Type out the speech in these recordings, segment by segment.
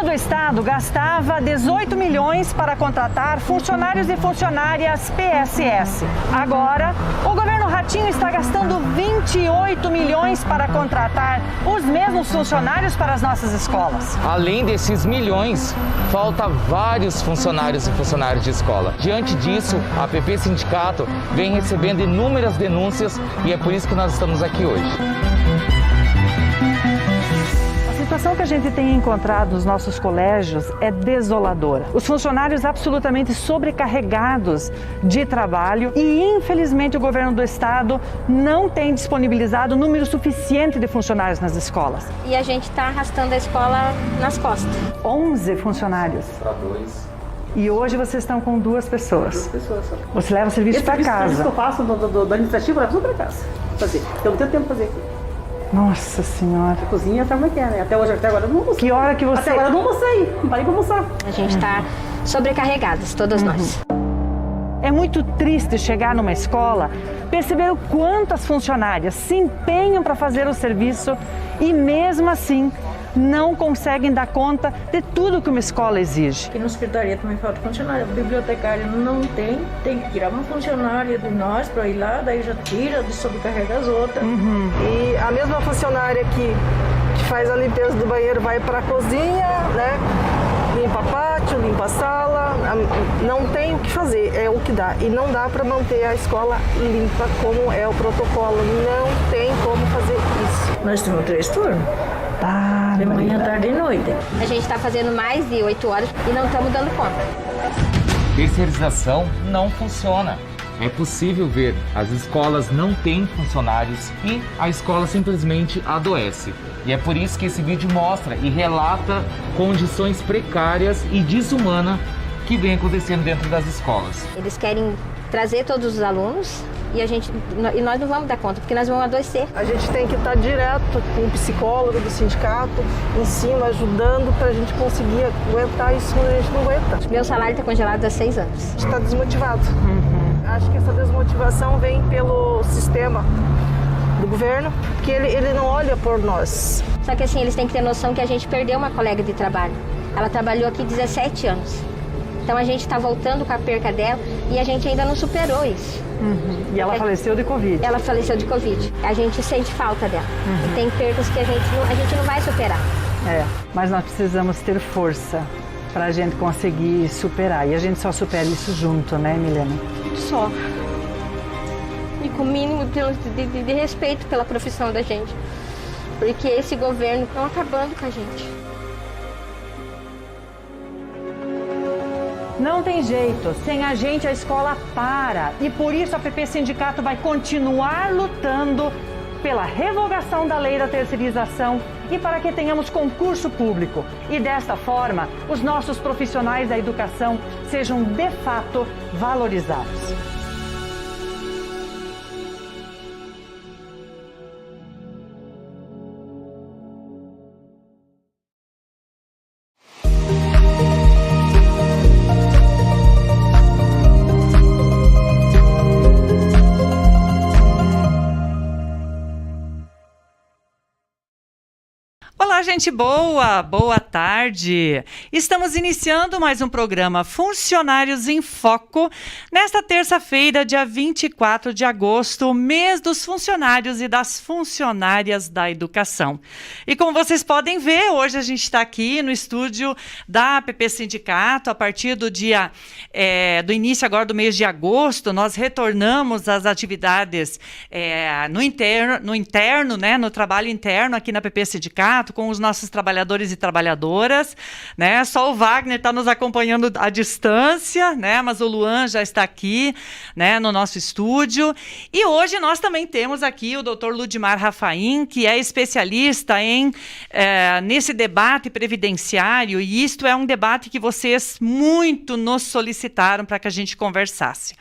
do Estado gastava 18 milhões para contratar funcionários e funcionárias PSS. Agora, o governo Ratinho está gastando 28 milhões para contratar os mesmos funcionários para as nossas escolas. Além desses milhões, falta vários funcionários e funcionárias de escola. Diante disso, a PP Sindicato vem recebendo inúmeras denúncias e é por isso que nós estamos aqui hoje. A situação que a gente tem encontrado nos nossos colégios é desoladora. Os funcionários absolutamente sobrecarregados de trabalho e, infelizmente, o governo do estado não tem disponibilizado número suficiente de funcionários nas escolas. E a gente está arrastando a escola nas costas. 11 funcionários. Para 2. E hoje vocês estão com 2 pessoas. 2 pessoas só. Você leva o serviço para casa. Isso que eu faço do administrativo, eu levo tudo para casa. Fazer. Eu não tenho tempo de fazer aqui. Nossa Senhora. A cozinha tá como é que é, né? Até agora eu não almocei. Que hora que você... Até agora eu não almocei. Não parei para almoçar. A gente está sobrecarregadas, todas nós. É muito triste chegar numa escola, perceber o quanto as funcionárias se empenham para fazer o serviço e mesmo assim não conseguem dar conta de tudo que uma escola exige. Aqui no secretaria também falta funcionário, o bibliotecário não tem que tirar uma funcionária de nós para ir lá, daí já tira, sobrecarrega as outras. E a mesma funcionária que faz a limpeza do banheiro vai para a cozinha, né? Limpa pátio, limpa a sala, não tem o que fazer, é o que dá. E não dá para manter a escola limpa como é o protocolo, não tem como fazer isso. Nós temos 3 turnos. De manhã, tarde e noite. A gente está fazendo mais de 8 horas e não estamos dando conta. Terceirização não funciona. É possível ver, as escolas não têm funcionários e a escola simplesmente adoece. E é por isso que esse vídeo mostra e relata condições precárias e desumanas que vem acontecendo dentro das escolas. Eles querem trazer todos os alunos e nós não vamos dar conta, porque nós vamos adoecer. A gente tem que estar direto com o psicólogo do sindicato, em cima, ajudando para a gente conseguir aguentar isso, a gente não aguenta. Meu salário está congelado há 6 anos. A gente está desmotivado. Acho que essa desmotivação vem pelo sistema do governo, que ele não olha por nós. Só que assim, eles têm que ter noção que a gente perdeu uma colega de trabalho. Ela trabalhou aqui 17 anos. Então a gente está voltando com a perca dela e a gente ainda não superou isso. E ela faleceu de Covid. Ela faleceu de Covid. A gente sente falta dela. E tem percas que a gente não vai superar. Mas nós precisamos ter força para a gente conseguir superar. E a gente só supera isso junto, né, Milena? Só. E com o mínimo de respeito pela profissão da gente. Porque esse governo está acabando com a gente. Não tem jeito, sem a gente a escola para. E por isso a PP Sindicato vai continuar lutando pela revogação da lei da terceirização e para que tenhamos concurso público. E desta forma, os nossos profissionais da educação sejam de fato valorizados. Olá, gente boa! Boa tarde! Estamos iniciando mais um programa Funcionários em Foco, nesta terça-feira, dia 24 de agosto, mês dos funcionários e das funcionárias da educação. E como vocês podem ver, hoje a gente está aqui no estúdio da PP Sindicato, a partir do dia, do início agora do mês de agosto, nós retornamos às atividades no trabalho interno aqui na PP Sindicato, com os nossos trabalhadores e trabalhadoras, né? Só o Wagner está nos acompanhando à distância, né? Mas o Luan já está aqui, né, no nosso estúdio. E hoje nós também temos aqui o Dr. Ludmar Rafaim, que é especialista nesse debate previdenciário, e isto é um debate que vocês muito nos solicitaram para que a gente conversasse.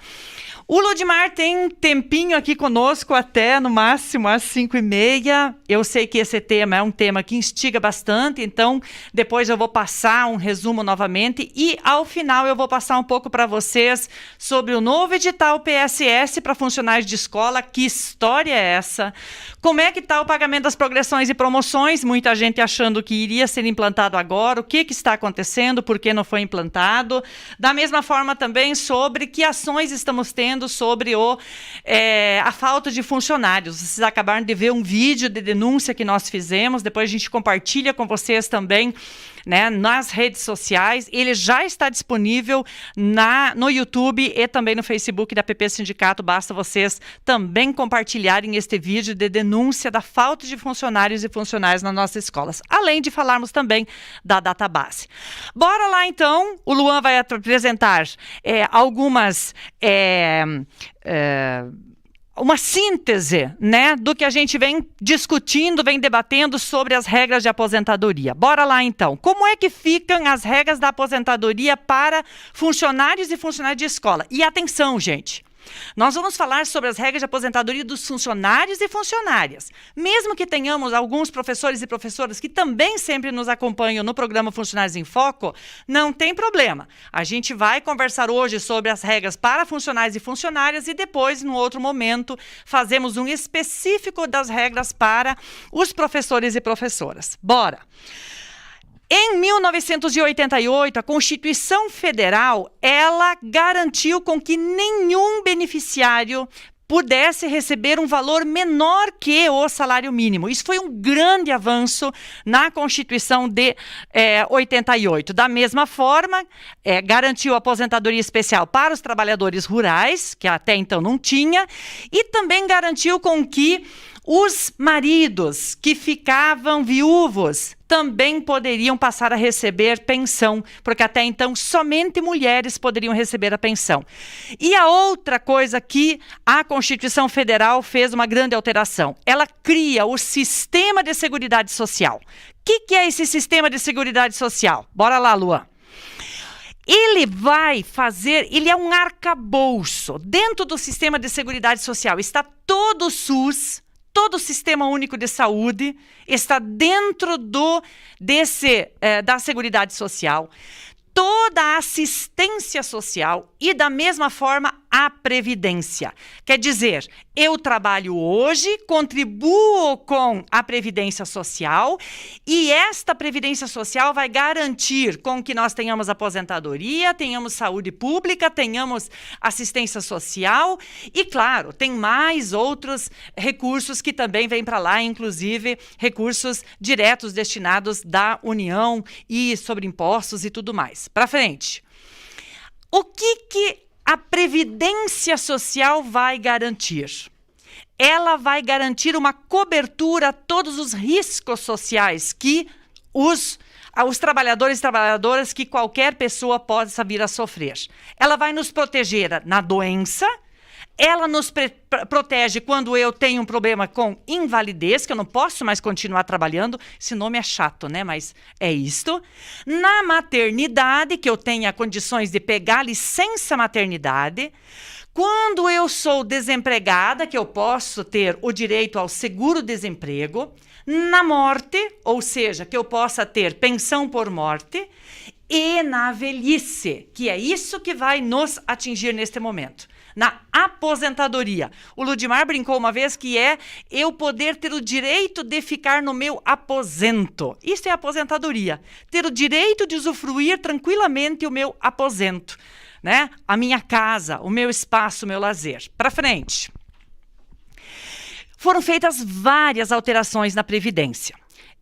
O Ludmar tem um tempinho aqui conosco até, no máximo, às 5h30. Eu sei que esse tema é um tema que instiga bastante, então depois eu vou passar um resumo novamente e, ao final, eu vou passar um pouco para vocês sobre o novo edital PSS para funcionários de escola. Que história é essa? Como é que está o pagamento das progressões e promoções? Muita gente achando que iria ser implantado agora. O que está acontecendo? Por que não foi implantado? Da mesma forma também sobre que ações estamos tendo sobre a falta de funcionários. Vocês acabaram de ver um vídeo de denúncia que nós fizemos. Depois a gente compartilha com vocês também, né, nas redes sociais. Ele já está disponível no YouTube e também no Facebook da PP Sindicato. Basta vocês também compartilharem este vídeo de denúncia da falta de funcionários e funcionárias nas nossas escolas, além de falarmos também da database. Bora lá então, o Luan vai apresentar algumas uma síntese, né, do que a gente vem discutindo, vem debatendo sobre as regras de aposentadoria. Bora lá então. Como é que ficam as regras da aposentadoria para funcionários e funcionárias de escola? E atenção, gente. Nós vamos falar sobre as regras de aposentadoria dos funcionários e funcionárias. Mesmo que tenhamos alguns professores e professoras que também sempre nos acompanham no programa Funcionários em Foco, não tem problema. A gente vai conversar hoje sobre as regras para funcionários e funcionárias e depois, num outro momento, fazemos um específico das regras para os professores e professoras. Bora! Em 1988, a Constituição Federal, ela garantiu com que nenhum beneficiário pudesse receber um valor menor que o salário mínimo. Isso foi um grande avanço na Constituição de 88. Da mesma forma, garantiu a aposentadoria especial para os trabalhadores rurais, que até então não tinha, e também garantiu com que os maridos que ficavam viúvos também poderiam passar a receber pensão, porque até então somente mulheres poderiam receber a pensão. E a outra coisa que a Constituição Federal fez uma grande alteração, ela cria o Sistema de Seguridade Social. O que é esse Sistema de Seguridade Social? Bora lá, Luan. Ele é um arcabouço. Dentro do Sistema de Seguridade Social está todo o SUS, todo o Sistema Único de Saúde, está dentro da Seguridade Social, toda a assistência social e, da mesma forma, a previdência. Quer dizer, eu trabalho hoje, contribuo com a previdência social e esta previdência social vai garantir com que nós tenhamos aposentadoria, tenhamos saúde pública, tenhamos assistência social e, claro, tem mais outros recursos que também vêm para lá, inclusive recursos diretos destinados da União e sobre impostos e tudo mais. Para frente. O que a Previdência Social vai garantir? Ela vai garantir uma cobertura a todos os riscos sociais que os trabalhadores e trabalhadoras, que qualquer pessoa possa vir a sofrer. Ela vai nos proteger na doença, ela nos protege quando eu tenho um problema com invalidez, que eu não posso mais continuar trabalhando. Esse nome é chato, né? Mas é isto. Na maternidade, que eu tenha condições de pegar licença maternidade. Quando eu sou desempregada, que eu posso ter o direito ao seguro-desemprego. Na morte, ou seja, que eu possa ter pensão por morte. E na velhice, que é isso que vai nos atingir neste momento. Na aposentadoria. O Ludmar brincou uma vez que é eu poder ter o direito de ficar no meu aposento. Isso é aposentadoria. Ter o direito de usufruir tranquilamente o meu aposento, né? A minha casa, o meu espaço, o meu lazer. Para frente. Foram feitas várias alterações na Previdência.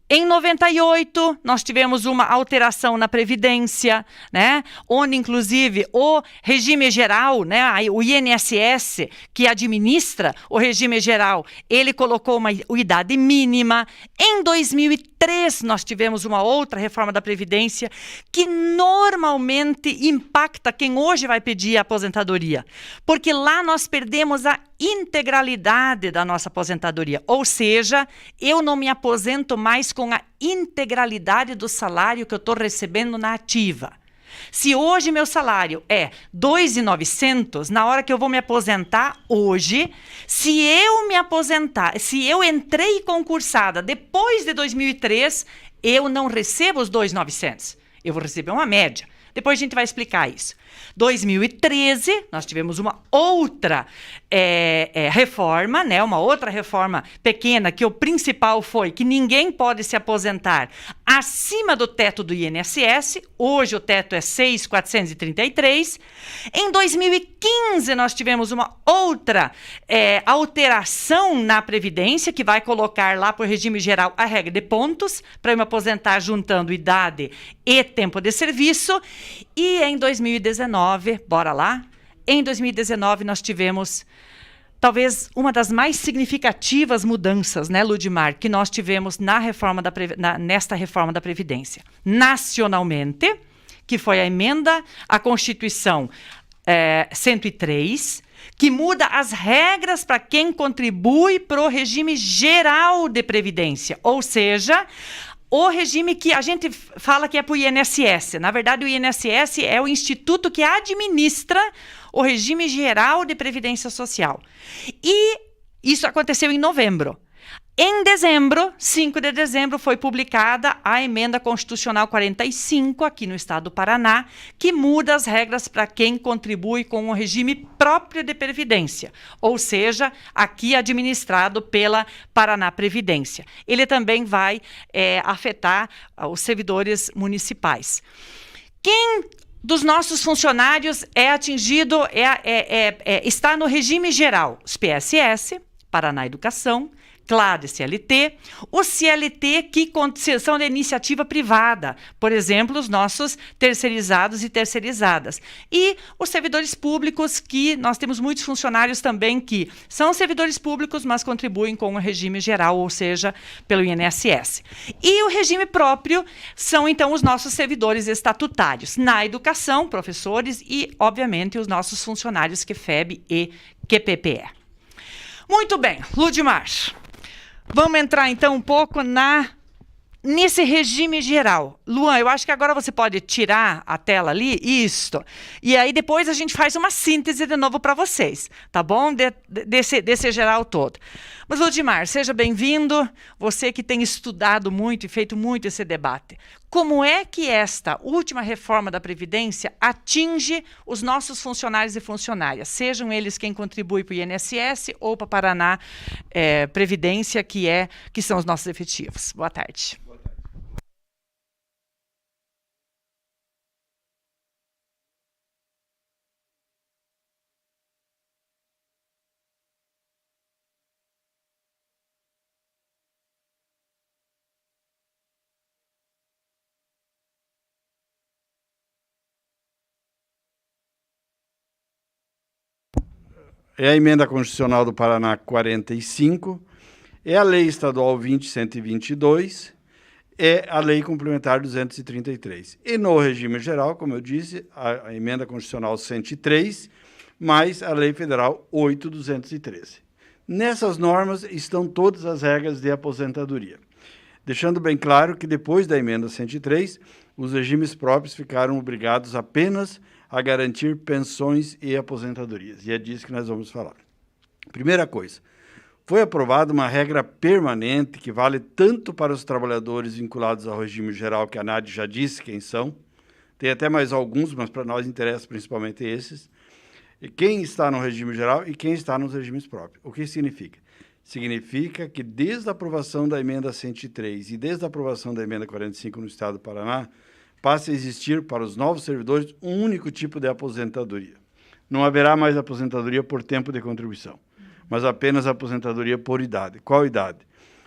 Em 98, nós tivemos uma alteração na Previdência, né? Onde, inclusive, o regime geral, né? O INSS, que administra o regime geral, ele colocou uma idade mínima. Em 2003, nós tivemos uma outra reforma da Previdência que normalmente impacta quem hoje vai pedir a aposentadoria. Porque lá nós perdemos a integralidade da nossa aposentadoria. Ou seja, eu não me aposento mais com a integralidade do salário que eu estou recebendo na ativa. Se hoje meu salário é 2.900, na hora que eu vou me aposentar hoje, se eu entrei concursada depois de 2003, eu não recebo os 2.900. Eu vou receber uma média. Depois a gente vai explicar isso. 2013, nós tivemos uma outra reforma, né? Uma outra reforma pequena, que o principal foi que ninguém pode se aposentar acima do teto do INSS. Hoje o teto é 6.433. Em 2015, nós tivemos uma outra alteração na Previdência, que vai colocar lá para o regime geral a regra de pontos, para eu me aposentar juntando idade e tempo de serviço. E em 2019, bora lá? Em 2019, nós tivemos talvez uma das mais significativas mudanças, né, Ludmar, que nós tivemos nesta reforma da Previdência. Nacionalmente, que foi a emenda à Constituição 103, que muda as regras para quem contribui para o regime geral de Previdência, ou seja, o regime que a gente fala que é para o INSS. Na verdade, o INSS é o instituto que administra o regime geral de Previdência Social. E isso aconteceu em novembro. Em dezembro, 5 de dezembro, foi publicada a Emenda Constitucional 45, aqui no estado do Paraná, que muda as regras para quem contribui com o regime próprio de Previdência, ou seja, aqui administrado pela Paraná Previdência. Ele também vai afetar os servidores municipais. Quem dos nossos funcionários é atingido, está no regime geral? Os PSS, Paraná Educação, Claro, CLT, o CLT que são da iniciativa privada, por exemplo, os nossos terceirizados e terceirizadas. E os servidores públicos, que nós temos muitos funcionários também que são servidores públicos, mas contribuem com o regime geral, ou seja, pelo INSS. E o regime próprio são, então, os nossos servidores estatutários. Na educação, professores e, obviamente, os nossos funcionários QFEB e QPPE. Muito bem, Ludmar. Vamos entrar, então, um pouco nesse regime geral. Luan, eu acho que agora você pode tirar a tela ali, isto. E aí depois a gente faz uma síntese de novo para vocês, tá bom? Desse geral todo. Mas, Ludmar, seja bem-vindo. Você que tem estudado muito e feito muito esse debate. Como é que esta última reforma da Previdência atinge os nossos funcionários e funcionárias, sejam eles quem contribui para o INSS ou para a Paraná Previdência, que são os nossos efetivos? Boa tarde. É a Emenda Constitucional do Paraná 45, é a Lei Estadual 20.122, é a Lei Complementar 233. E no regime geral, como eu disse, a Emenda Constitucional 103, mais a Lei Federal 8.213. Nessas normas estão todas as regras de aposentadoria. Deixando bem claro que depois da Emenda 103, os regimes próprios ficaram obrigados apenas a garantir pensões e aposentadorias. E é disso que nós vamos falar. Primeira coisa, foi aprovada uma regra permanente que vale tanto para os trabalhadores vinculados ao regime geral, que a Nádia já disse quem são, tem até mais alguns, mas para nós interessa principalmente esses, e quem está no regime geral e quem está nos regimes próprios. O que significa? Significa que desde a aprovação da Emenda 103 e desde a aprovação da Emenda 45 no Estado do Paraná, passa a existir para os novos servidores um único tipo de aposentadoria. Não haverá mais aposentadoria por tempo de contribuição, mas apenas aposentadoria por idade. Qual idade?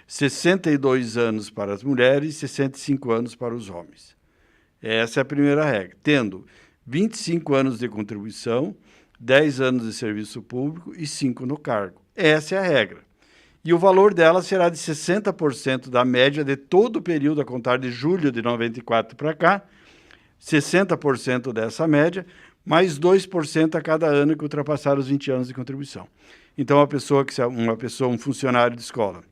62 anos para as mulheres e 65 anos para os homens. Essa é a primeira regra. Tendo 25 anos de contribuição, 10 anos de serviço público e 5 no cargo. Essa é a regra. E o valor dela será de 60% da média de todo o período a contar de julho de 94 para cá, 60% dessa média, mais 2% a cada ano que ultrapassar os 20 anos de contribuição. Então, um funcionário de escola,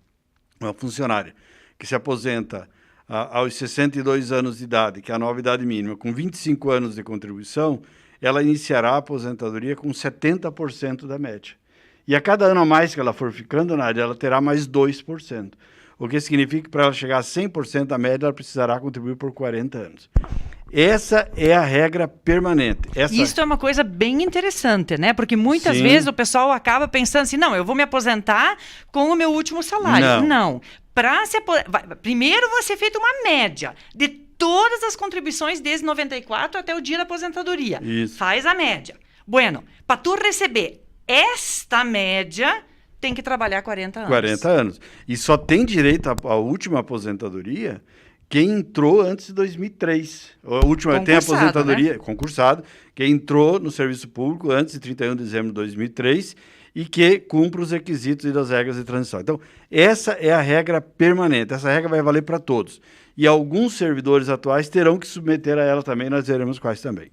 uma funcionária que se aposenta aos 62 anos de idade, que é a nova idade mínima, com 25 anos de contribuição, ela iniciará a aposentadoria com 70% da média. E a cada ano a mais que ela for ficando, Nádia, ela terá mais 2%. O que significa que para ela chegar a 100% da média, ela precisará contribuir por 40 anos. Essa é a regra permanente. Isso é uma coisa bem interessante, né? Porque muitas vezes o pessoal acaba pensando assim, não, eu vou me aposentar com o meu último salário. Não. Primeiro vai ser feita uma média de todas as contribuições desde 94 até o dia da aposentadoria. Isso. Faz a média. Bueno, para tu receber esta média, tem que trabalhar 40 anos. 40 anos. E só tem direito à última aposentadoria quem entrou antes de 2003. A última tem a aposentadoria, né? Concursado, quem entrou no serviço público antes de 31 de dezembro de 2003 e que cumpre os requisitos e das regras de transição. Então, essa é a regra permanente. Essa regra vai valer para todos. E alguns servidores atuais terão que submeter a ela também, nós veremos quais também.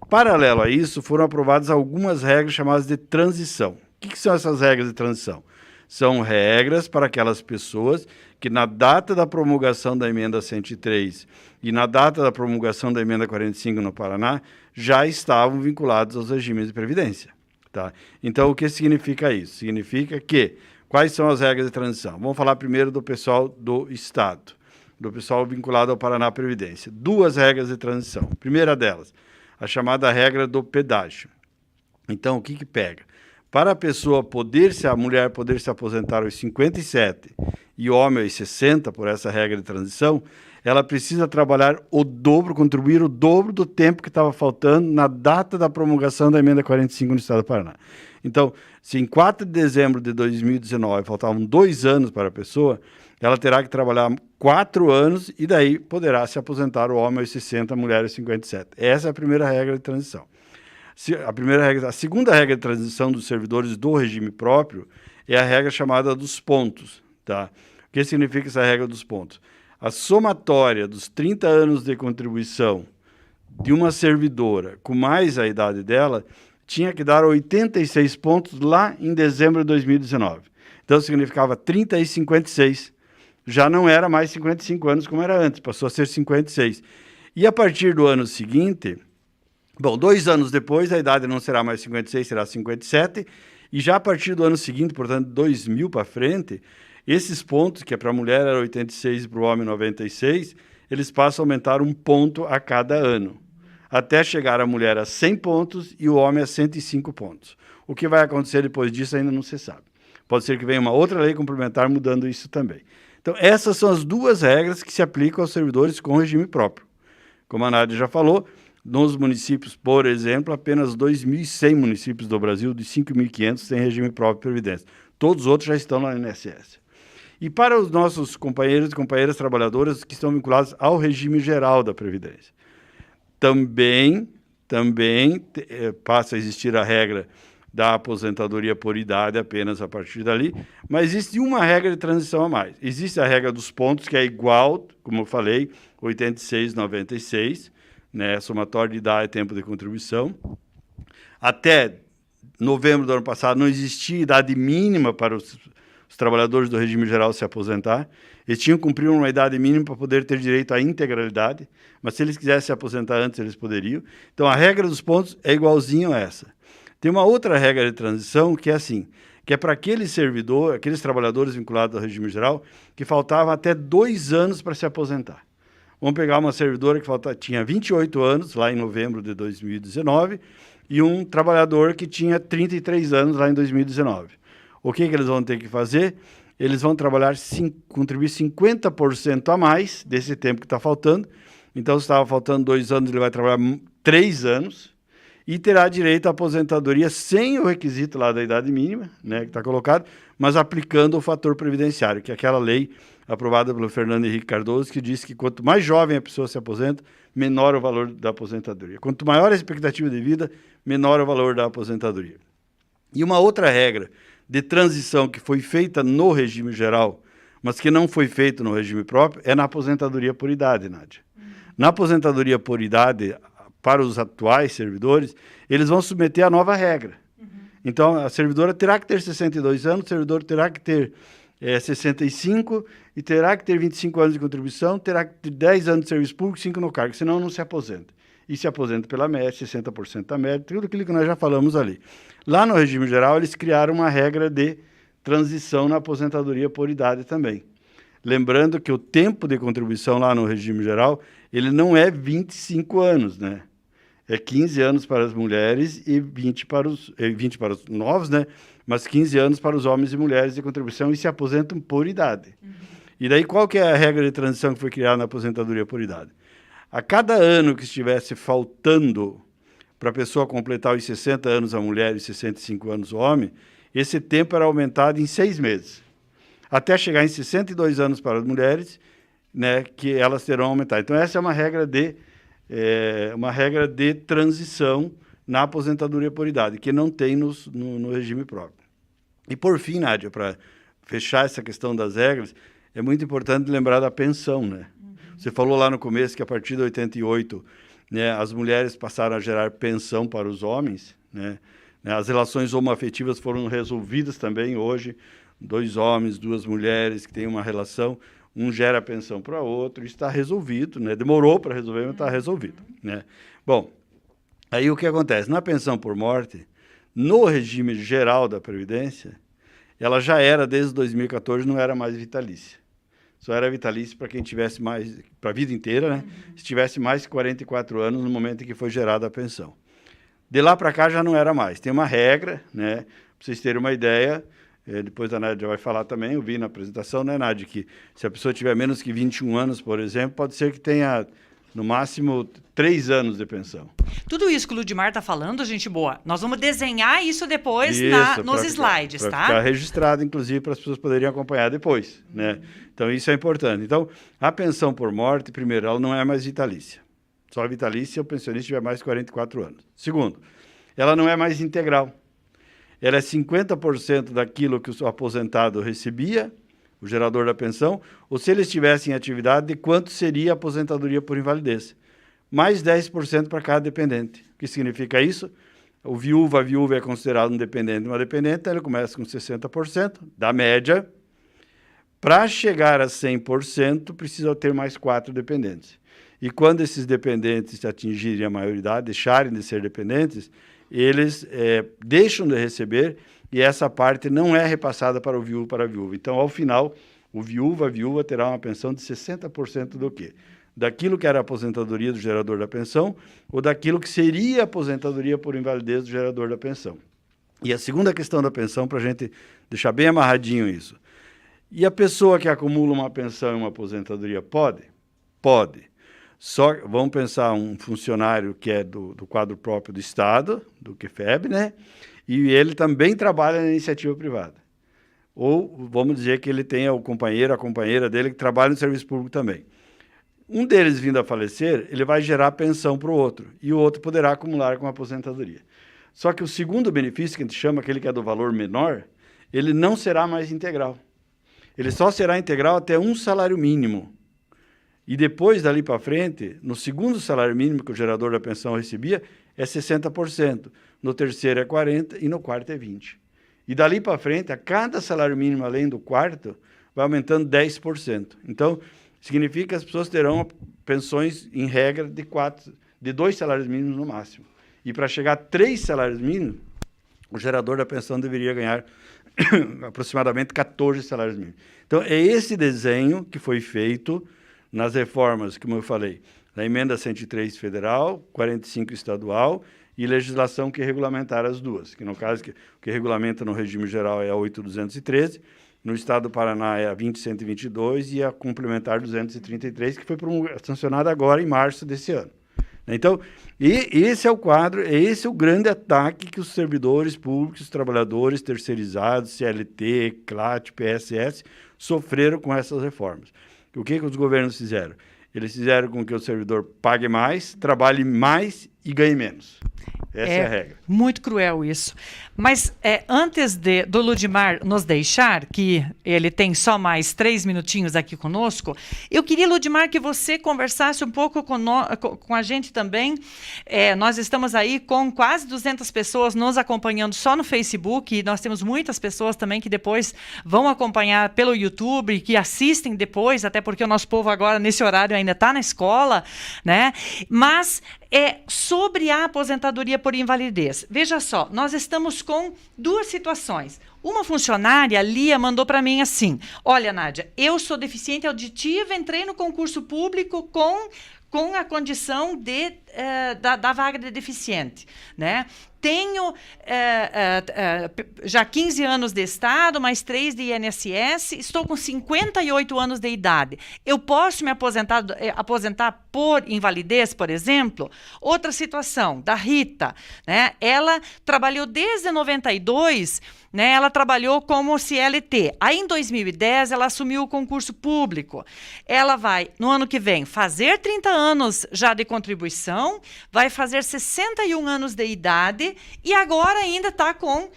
Paralelo a isso, foram aprovadas algumas regras chamadas de transição. O que são essas regras de transição? São regras para aquelas pessoas que na data da promulgação da emenda 103 e na data da promulgação da emenda 45 no Paraná, já estavam vinculados aos regimes de previdência. Tá? Então, o que significa isso? Significa que, quais são as regras de transição? Vamos falar primeiro do pessoal do Estado, do pessoal vinculado ao Paraná Previdência. 2 regras de transição. Primeira delas, a chamada regra do pedágio. Então, o que pega? Para a mulher poder se aposentar aos 57 e o homem aos 60, por essa regra de transição, ela precisa trabalhar o dobro, contribuir o dobro do tempo que estava faltando na data da promulgação da emenda 45 no Estado do Paraná. Então, se em 4 de dezembro de 2019 faltavam 2 anos para a pessoa, ela terá que trabalhar 4 anos e daí poderá se aposentar o homem aos 60, a mulher aos 57. Essa é a primeira regra de transição. A segunda regra de transição dos servidores do regime próprio é a regra chamada dos pontos. Tá? O que significa essa regra dos pontos? A somatória dos 30 anos de contribuição de uma servidora com mais a idade dela tinha que dar 86 pontos lá em dezembro de 2019. Então, significava 30 e 56. Já não era mais 55 anos como era antes, passou a ser 56. E a partir do ano seguinte... Bom, 2 anos depois, a idade não será mais 56, será 57, e já a partir do ano seguinte, portanto, 2000 para frente, esses pontos, que para a mulher era 86 e para o homem 96, eles passam a aumentar 1 ponto a cada ano, até chegar a mulher a 100 pontos e o homem a 105 pontos. O que vai acontecer depois disso ainda não se sabe. Pode ser que venha uma outra lei complementar mudando isso também. Então, essas são as 2 regras que se aplicam aos servidores com regime próprio. Como a Nádia já falou, nos municípios, por exemplo, apenas 2.100 municípios do Brasil, de 5.500, têm regime próprio de previdência. Todos os outros já estão na INSS. E para os nossos companheiros e companheiras trabalhadoras que estão vinculados ao regime geral da Previdência, também passa a existir a regra da aposentadoria por idade apenas a partir dali, mas existe uma regra de transição a mais. Existe a regra dos pontos, que é igual, como eu falei, 86, 96, né, somatório de idade e tempo de contribuição. Até novembro do ano passado não existia idade mínima para os trabalhadores do regime geral se aposentar. Eles tinham que cumprir uma idade mínima para poder ter direito à integralidade, mas se eles quisessem se aposentar antes, eles poderiam. Então, a regra dos pontos é igualzinho a essa. Tem uma outra regra de transição que é assim, que é para aqueles trabalhadores vinculados ao regime geral, que faltavam até 2 anos para se aposentar. Vamos pegar uma servidora que tinha 28 anos, lá em novembro de 2019, e um trabalhador que tinha 33 anos, lá em 2019. O que eles vão ter que fazer? Eles vão contribuir 50% a mais desse tempo que está faltando. Então, se estava faltando 2 anos, ele vai trabalhar 3 anos e terá direito à aposentadoria sem o requisito lá da idade mínima, né, que está colocado, mas aplicando o fator previdenciário, que é aquela lei aprovada pelo Fernando Henrique Cardoso, que diz que quanto mais jovem a pessoa se aposenta, menor o valor da aposentadoria. Quanto maior a expectativa de vida, menor o valor da aposentadoria. E uma outra regra de transição que foi feita no regime geral, mas que não foi feita no regime próprio, é na aposentadoria por idade, Nádia. Na aposentadoria por idade, para os atuais servidores, eles vão submeter a nova regra. Então, a servidora terá que ter 62 anos, o servidor terá que ter 65 e terá que ter 25 anos de contribuição, terá que ter 10 anos de serviço público, 5 no cargo, senão não se aposenta. E se aposenta pela média, 60% da média, tudo aquilo que nós já falamos ali. Lá no regime geral, eles criaram uma regra de transição na aposentadoria por idade também. Lembrando que o tempo de contribuição lá no regime geral, ele não é 25 anos, né? É 15 anos para as mulheres e 20 para os novos, né? Mas 15 anos para os homens e mulheres de contribuição e se aposentam por idade. E daí qual que é a regra de transição que foi criada na aposentadoria por idade? A cada ano que estivesse faltando para a pessoa completar os 60 anos a mulher e 65 anos o homem, esse tempo era aumentado em 6 meses. Até chegar em 62 anos para as mulheres, né, que elas terão aumentado. Então, essa é uma regra de transição na aposentadoria por idade, que não tem no regime próprio. E, por fim, Nádia, para fechar essa questão das regras, é muito importante lembrar da pensão, né? Você falou lá no começo que, a partir de 88, né, as mulheres passaram a gerar pensão para os homens, né? As relações homoafetivas foram resolvidas também hoje, 2 homens, 2 mulheres que têm uma relação, um gera pensão para o outro, isso está resolvido, né? Demorou para resolver, mas está resolvido, né? Bom, aí o que acontece? Na pensão por morte, no regime geral da Previdência, ela já era, desde 2014, não era mais vitalícia. Só era vitalícia para quem tivesse mais, para a vida inteira, né? Se tivesse mais de 44 anos no momento em que foi gerada a pensão. De lá para cá já não era mais. Tem uma regra, né? Para vocês terem uma ideia, depois a Nádia vai falar também, eu vi na apresentação, né, Nádia, que se a pessoa tiver menos que 21 anos, por exemplo, pode ser que tenha, no máximo, 3 anos de pensão. Tudo isso que o Ludmar está falando, gente boa, nós vamos desenhar isso depois nos slides, tá? Para ficar registrado, inclusive, para as pessoas poderem acompanhar depois, né? Então, isso é importante. Então, a pensão por morte, primeiro, ela não é mais vitalícia. Só vitalícia se o pensionista tiver mais de 44 anos. Segundo, ela não é mais integral. Ela é 50% daquilo que o aposentado recebia, o gerador da pensão, ou se ele estivesse em atividade, de quanto seria a aposentadoria por invalidez. Mais 10% para cada dependente. O que significa isso? A viúva é considerado um dependente, uma dependente, então ele começa com 60% da média. Para chegar a 100%, precisa ter mais 4 dependentes. E quando esses dependentes atingirem a maioridade, deixarem de ser dependentes, eles deixam de receber e essa parte não é repassada para o viúvo para a viúva. Então, ao final, a viúva terá uma pensão de 60% do quê? Daquilo que era a aposentadoria do gerador da pensão ou daquilo que seria a aposentadoria por invalidez do gerador da pensão. E a segunda questão da pensão, para a gente deixar bem amarradinho isso. E a pessoa que acumula uma pensão e uma aposentadoria pode? Pode. Só vamos pensar um funcionário que é do quadro próprio do Estado, do QFEB, né? E ele também trabalha na iniciativa privada. Ou vamos dizer que ele tenha o companheiro, a companheira dele que trabalha no serviço público também. Um deles vindo a falecer, ele vai gerar pensão para o outro, e o outro poderá acumular com a aposentadoria. Só que o segundo benefício, que a gente chama aquele que é do valor menor, ele não será mais integral. Ele só será integral até um salário mínimo. E depois, dali para frente, no segundo salário mínimo que o gerador da pensão recebia, é 60%. No terceiro é 40% e no quarto é 20%. E dali para frente, a cada salário mínimo além do quarto, vai aumentando 10%. Então, significa que as pessoas terão pensões, em regra, de 2 salários mínimos no máximo. E para chegar a 3 salários mínimos, o gerador da pensão deveria ganhar aproximadamente 14 salários mínimos. Então, é esse desenho que foi feito nas reformas, como eu falei, da emenda 103 federal, 45 estadual e legislação que regulamentar as duas, que no caso que regulamenta no regime geral é a 8.213, no estado do Paraná é a 20.122 e a complementar 233, que foi sancionada agora em março desse ano. Então, esse é o quadro, esse é o grande ataque que os servidores públicos, os trabalhadores terceirizados, CLT, CLAT, PSS, sofreram com essas reformas. O que os governos fizeram? Eles fizeram com que o servidor pague mais, trabalhe mais e ganhe menos. Essa é a regra. Muito cruel isso. Mas antes do Ludmar nos deixar, que ele tem só mais 3 minutinhos aqui conosco, eu queria, Ludmar, que você conversasse um pouco com a gente também. Nós estamos aí com quase 200 pessoas nos acompanhando só no Facebook, e nós temos muitas pessoas também que depois vão acompanhar pelo YouTube, que assistem depois, até porque o nosso povo agora, nesse horário, ainda está na escola, né? Mas sobre a aposentadoria por invalidez. Veja só, nós estamos com duas situações. Uma funcionária, a Lia, mandou para mim assim: olha, Nádia, eu sou deficiente auditiva, entrei no concurso público com a condição da vaga de deficiente, né? Tenho já 15 anos de Estado, mais 3 de INSS, estou com 58 anos de idade. Eu posso me aposentar por invalidez, por exemplo? Outra situação, da Rita, né? Ela trabalhou desde 92, né? Ela trabalhou como CLT. Aí, em 2010, ela assumiu o concurso público. Ela vai, no ano que vem, fazer 30 anos já de contribuição, vai fazer 61 anos de idade e agora ainda está com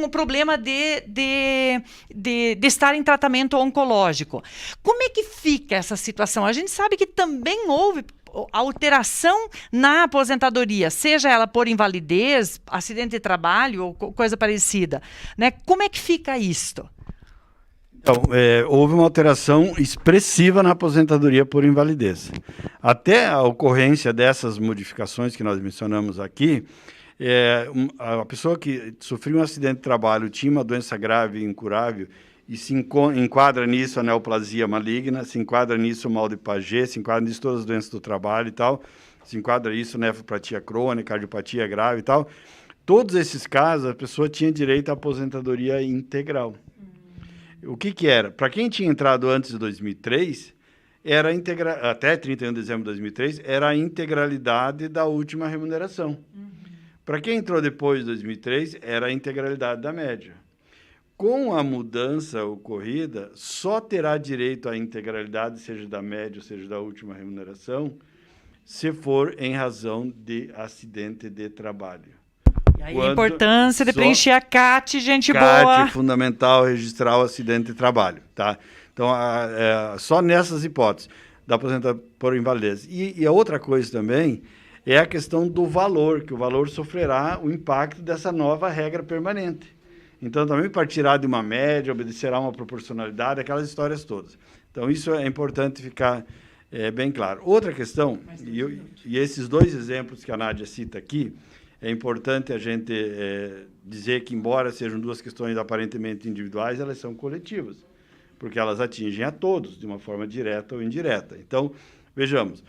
o problema de estar em tratamento oncológico. Como é que fica essa situação? A gente sabe que também houve alteração na aposentadoria, seja ela por invalidez, acidente de trabalho ou coisa parecida, né? Como é que fica isto? Então, houve uma alteração expressiva na aposentadoria por invalidez. Até a ocorrência dessas modificações que nós mencionamos aqui, a pessoa que sofreu um acidente de trabalho, tinha uma doença grave e incurável, e se enquadra nisso a neoplasia maligna, se enquadra nisso o mal de Paget, se enquadra nisso todas as doenças do trabalho e tal, se enquadra isso nefropatia crônica, cardiopatia grave e tal. Todos esses casos, a pessoa tinha direito à aposentadoria integral. O que era? Para quem tinha entrado antes de 2003, até 31 de dezembro de 2003, era a integralidade da última remuneração. Para quem entrou depois de 2003, era a integralidade da média. Com a mudança ocorrida, só terá direito à integralidade, seja da média, ou seja da última remuneração, se for em razão de acidente de trabalho. E aí a importância de preencher a CAT, gente boa. CAT é fundamental registrar o acidente de trabalho, tá? Então, só nessas hipóteses da aposentadoria por invalidez. E a outra coisa também é a questão do valor, que o valor sofrerá o impacto dessa nova regra permanente. Então, também partirá de uma média, obedecerá uma proporcionalidade, aquelas histórias todas. Então, isso é importante ficar bem claro. Outra questão, e esses dois exemplos que a Nádia cita aqui, é importante a gente dizer que, embora sejam duas questões aparentemente individuais, elas são coletivas, porque elas atingem a todos, de uma forma direta ou indireta. Então, vejamos,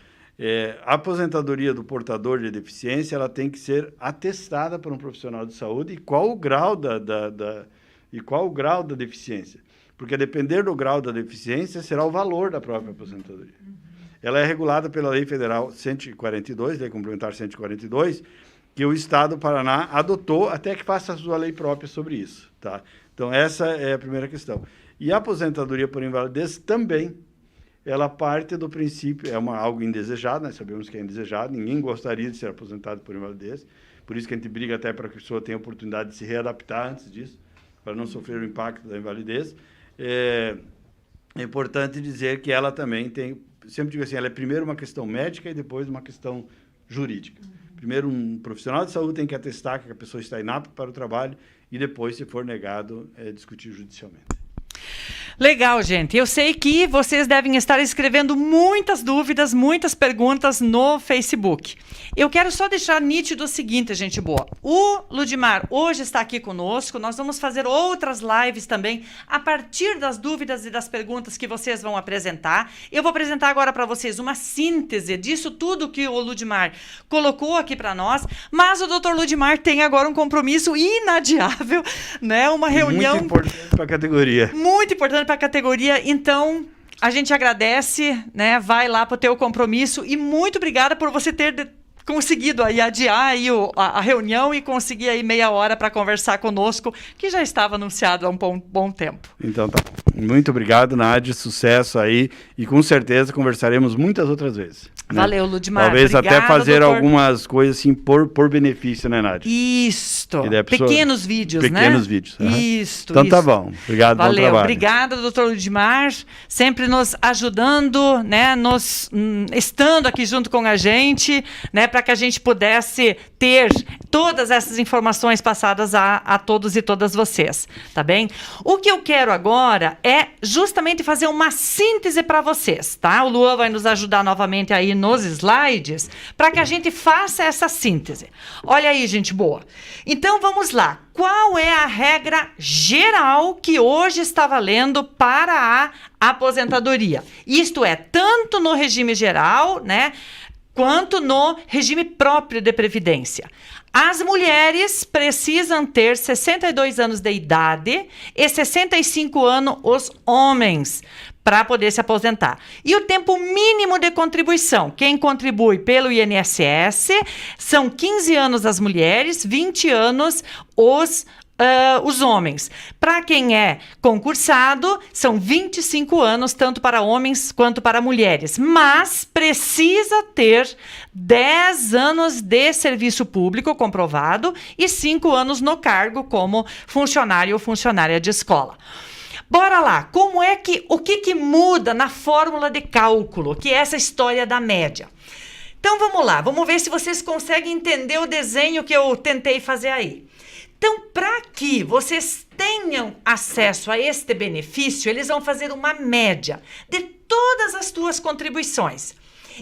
a aposentadoria do portador de deficiência ela tem que ser atestada por um profissional de saúde e qual o grau da deficiência. Porque, a depender do grau da deficiência, será o valor da própria aposentadoria. Ela é regulada pela Lei Federal 142, Lei Complementar 142, que o Estado do Paraná adotou até que faça a sua lei própria sobre isso. Tá? Então, essa é a primeira questão. E a aposentadoria por invalidez também, ela parte do princípio, algo indesejado, nós sabemos que é indesejado, ninguém gostaria de ser aposentado por invalidez, por isso que a gente briga até para que a pessoa tenha a oportunidade de se readaptar antes disso, para não sofrer o impacto da invalidez. É importante dizer que ela também tem, sempre digo assim, ela é primeiro uma questão médica e depois uma questão jurídica. Primeiro, um profissional de saúde tem que atestar que a pessoa está inapta para o trabalho e depois, se for negado, discutir judicialmente. Legal, gente. Eu sei que vocês devem estar escrevendo muitas dúvidas, muitas perguntas no Facebook. Eu quero só deixar nítido o seguinte, gente boa. O Ludimar hoje está aqui conosco. Nós vamos fazer outras lives também a partir das dúvidas e das perguntas que vocês vão apresentar. Eu vou apresentar agora para vocês uma síntese disso tudo que o Ludimar colocou aqui para nós. Mas o Dr. Ludimar tem agora um compromisso inadiável, né? Uma reunião... Muito importante para a categoria. Muito importante para a categoria, então a gente agradece, né? Vai lá para o teu compromisso e muito obrigada por você ter conseguido aí adiar aí a reunião e conseguir aí meia hora para conversar conosco, que já estava anunciado há um bom tempo. Então tá. Muito obrigado, Nádia, sucesso aí e com certeza conversaremos muitas outras vezes. Né? Valeu, Ludimar. Talvez obrigado, até fazer doutor. algumas coisas assim por benefício, né, Nádia? Isto. Pessoa... Pequenos vídeos, né? Pequenos vídeos. Uhum. Isto. Então tá bom. Obrigado, valeu. Bom trabalho. Obrigada, doutor Ludimar, sempre nos ajudando, né, estando aqui junto com a gente, né, para que a gente pudesse ter todas essas informações passadas a todos e todas vocês, tá bem? O que eu quero agora é justamente fazer uma síntese para vocês, tá? O Luan vai nos ajudar novamente aí nos slides para que a gente faça essa síntese. Olha aí, gente boa. Então, vamos lá. Qual é a regra geral que hoje está valendo para a aposentadoria? Isto é, tanto no regime geral, né, quanto no regime próprio de previdência. As mulheres precisam ter 62 anos de idade e 65 anos os homens para poder se aposentar. E o tempo mínimo de contribuição, quem contribui pelo INSS, são 15 anos as mulheres, 20 anos os homens. Para quem é concursado, são 25 anos, tanto para homens quanto para mulheres. Mas precisa ter 10 anos de serviço público comprovado e 5 anos no cargo como funcionário ou funcionária de escola. Bora lá, o que muda na fórmula de cálculo, que é essa história da média? Então vamos lá, vamos ver se vocês conseguem entender o desenho que eu tentei fazer aí. Então, para que vocês tenham acesso a este benefício, eles vão fazer uma média de todas as tuas contribuições.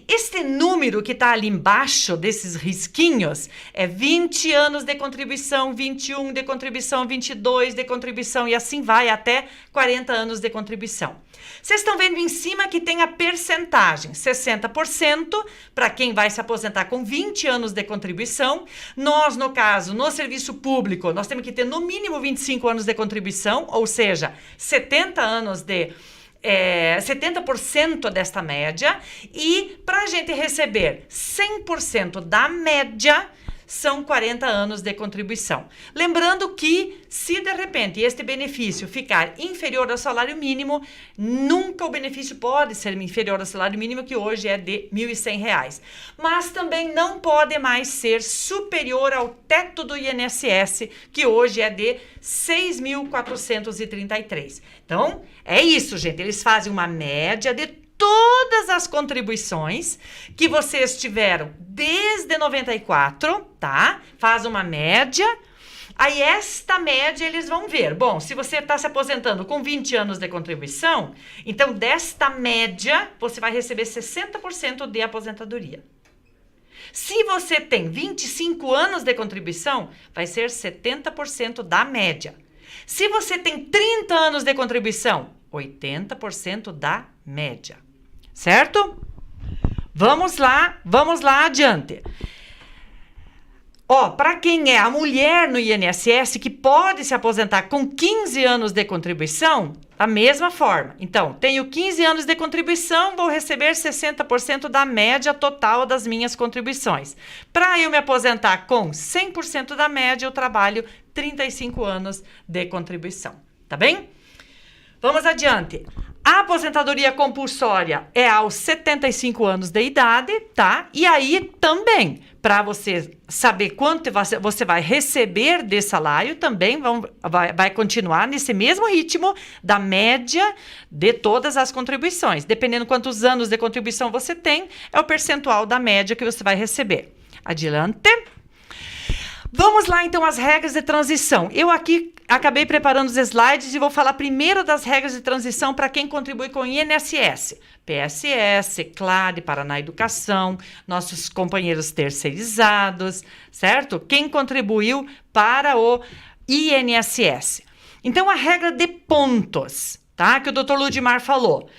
Este número que está ali embaixo desses risquinhos é 20 anos de contribuição, 21 de contribuição, 22 de contribuição e assim vai até 40 anos de contribuição. Vocês estão vendo em cima que tem a percentagem, 60% para quem vai se aposentar com 20 anos de contribuição. Nós, no caso, no serviço público, nós temos que ter no mínimo 25 anos de contribuição, ou seja, 70% desta média, e para a gente receber 100% da média, são 40 anos de contribuição. Lembrando que, se de repente este benefício ficar inferior ao salário mínimo, nunca o benefício pode ser inferior ao salário mínimo, que hoje é de R$ 1.100. Mas também não pode mais ser superior ao teto do INSS, que hoje é de R$ 6.433. Então, é isso, gente. Eles fazem uma média de todas as contribuições que vocês tiveram desde 94, tá? Faz uma média. Aí esta média eles vão ver. Bom, se você está se aposentando com 20 anos de contribuição, então desta média você vai receber 60% de aposentadoria. Se você tem 25 anos de contribuição, vai ser 70% da média. Se você tem 30 anos de contribuição, 80% da média. Certo? Vamos lá adiante. Para quem é a mulher no INSS que pode se aposentar com 15 anos de contribuição, da mesma forma. Então, tenho 15 anos de contribuição, vou receber 60% da média total das minhas contribuições. Para eu me aposentar com 100% da média, eu trabalho 35 anos de contribuição. Tá bem? Vamos adiante. A aposentadoria compulsória é aos 75 anos de idade, tá? E aí também, para você saber quanto você vai receber de salário, também vai continuar nesse mesmo ritmo da média de todas as contribuições. Dependendo quantos anos de contribuição você tem, é o percentual da média que você vai receber. Adiante. Vamos lá, então, as regras de transição. Eu aqui acabei preparando os slides e vou falar primeiro das regras de transição para quem contribui com o INSS, PSS, CLAD, Paraná Educação, nossos companheiros terceirizados, certo? Quem contribuiu para o INSS. Então, a regra de pontos, tá? Que o Dr. Ludmar falou.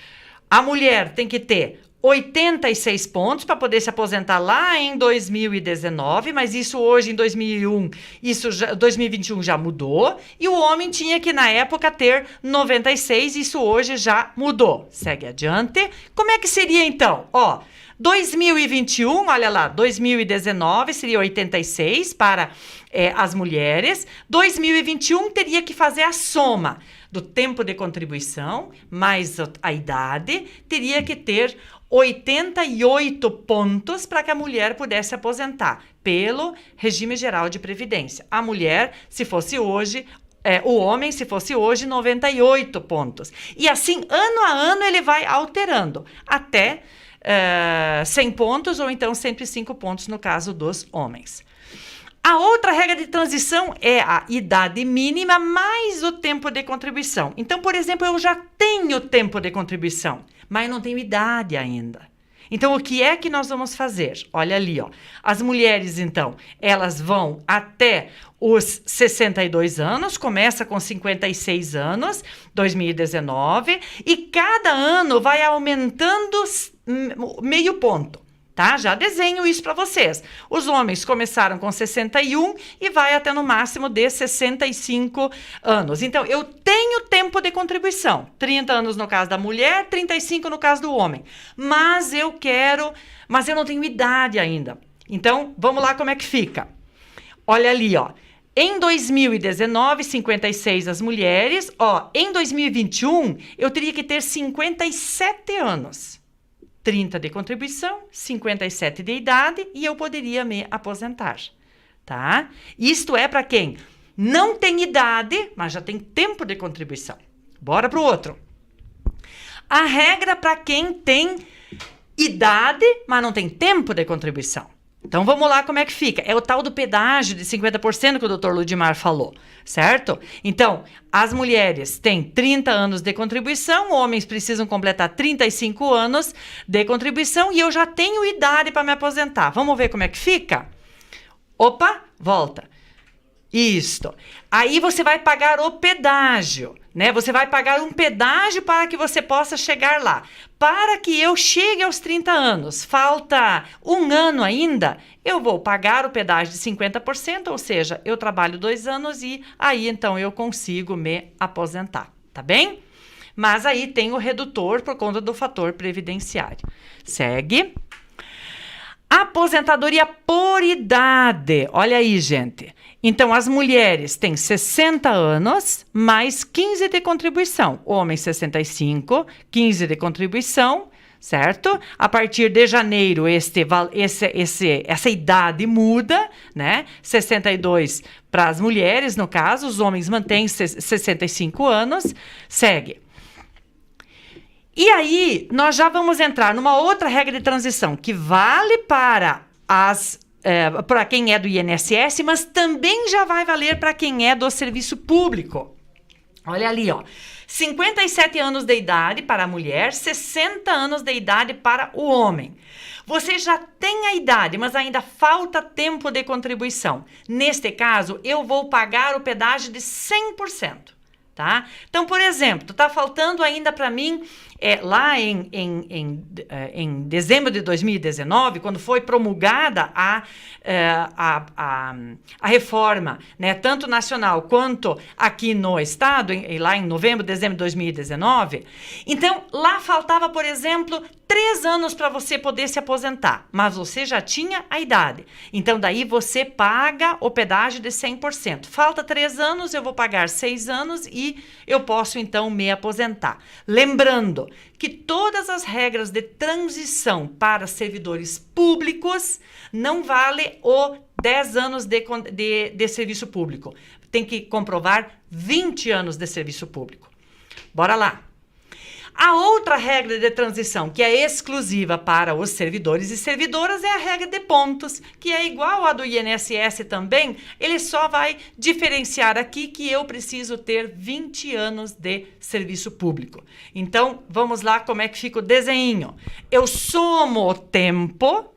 A mulher tem que ter 86 pontos para poder se aposentar lá em 2019, mas isso hoje em 2021 já mudou, e o homem tinha que na época ter 96, isso hoje já mudou. Segue adiante. Como é que seria então? 2021, olha lá, 2019 seria 86 para as mulheres, 2021 teria que fazer a soma do tempo de contribuição mais a idade, teria que ter 88 pontos para que a mulher pudesse aposentar pelo regime geral de previdência. A mulher, se fosse hoje, o homem, se fosse hoje, 98 pontos. E assim, ano a ano, ele vai alterando até 100 pontos ou então 105 pontos no caso dos homens. A outra regra de transição é a idade mínima mais o tempo de contribuição. Então, por exemplo, eu já tenho tempo de contribuição, mas não tenho idade ainda. Então, o que é que nós vamos fazer? Olha ali, ó. As mulheres, então, elas vão até os 62 anos, começa com 56 anos, 2019, e cada ano vai aumentando meio ponto. Tá? Já desenho isso para vocês. Os homens começaram com 61 e vai até no máximo de 65 anos. Então, eu tenho tempo de contribuição. 30 anos no caso da mulher, 35 no caso do homem. Mas eu não tenho idade ainda. Então, vamos lá como é que fica. Olha ali, ó. Em 2019, 56 as mulheres. Ó, em 2021, eu teria que ter 57 anos. 30 de contribuição, 57 de idade e eu poderia me aposentar, tá? Isto é para quem não tem idade, mas já tem tempo de contribuição. Bora pro outro. A regra para quem tem idade, mas não tem tempo de contribuição. Então, vamos lá como é que fica. É o tal do pedágio de 50% que o Dr. Ludimar falou, certo? Então, as mulheres têm 30 anos de contribuição, homens precisam completar 35 anos de contribuição e eu já tenho idade para me aposentar. Vamos ver como é que fica? Opa, volta. Isto. Aí você vai pagar o pedágio, né? Você vai pagar um pedágio para que você possa chegar lá. Para que eu chegue aos 30 anos, falta um ano ainda, eu vou pagar o pedágio de 50%, ou seja, eu trabalho 2 anos e aí então eu consigo me aposentar, tá bem? Mas aí tem o redutor por conta do fator previdenciário. Segue. Aposentadoria por idade. Olha aí, gente. Então, as mulheres têm 60 anos, mais 15 de contribuição. Homens, 65, 15 de contribuição, certo? A partir de janeiro, essa idade muda, né? 62 para as mulheres, no caso. Os homens mantêm 65 anos. Segue. E aí, nós já vamos entrar numa outra regra de transição que vale para quem é do INSS, mas também já vai valer para quem é do serviço público. Olha ali, ó. 57 anos de idade para a mulher, 60 anos de idade para o homem. Você já tem a idade, mas ainda falta tempo de contribuição. Neste caso, eu vou pagar o pedágio de 100%. Tá? Então, por exemplo, está faltando ainda para mim, lá em dezembro de 2019, quando foi promulgada a reforma, né, tanto nacional quanto aqui no estado, lá em novembro, dezembro de 2019, então lá faltava, por exemplo, 3 anos para você poder se aposentar, mas você já tinha a idade. Então, daí você paga o pedágio de 100%. Falta 3 anos, eu vou pagar 6 anos e eu posso, então, me aposentar. Lembrando que todas as regras de transição para servidores públicos não vale o 10 anos de serviço público. Tem que comprovar 20 anos de serviço público. Bora lá. A outra regra de transição, que é exclusiva para os servidores e servidoras, é a regra de pontos, que é igual à do INSS também, ele só vai diferenciar aqui que eu preciso ter 20 anos de serviço público. Então, vamos lá como é que fica o desenho. Eu somo o tempo